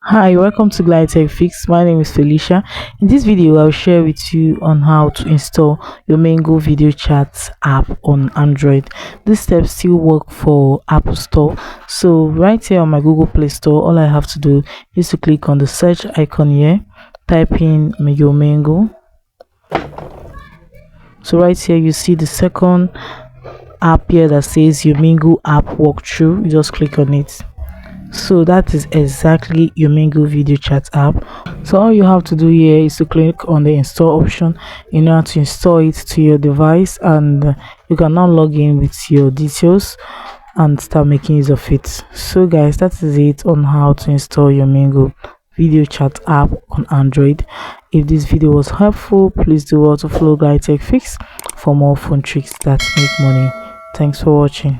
Hi, welcome to Glide Tech Fix. My name is Felicia. In this video, I'll share with you on how to install your Umingle video chat app on Android. These steps still work for Apple Store. So right here on my Google Play Store, all I have to do is to click on the search icon here, type in your Umingle. So right here, you see the second app here that says Umingle app walkthrough. You just click on it. So that is exactly your Umingle video chat app. So all you have to do here is to click on the install option in order to install it to your device, and you can now log in with your details and start making use of it. So guys, that is it on how to install your Umingle video chat app on Android. If this video was helpful, please do also follow Glide Tech Fix for more phone tricks that make money. Thanks for watching.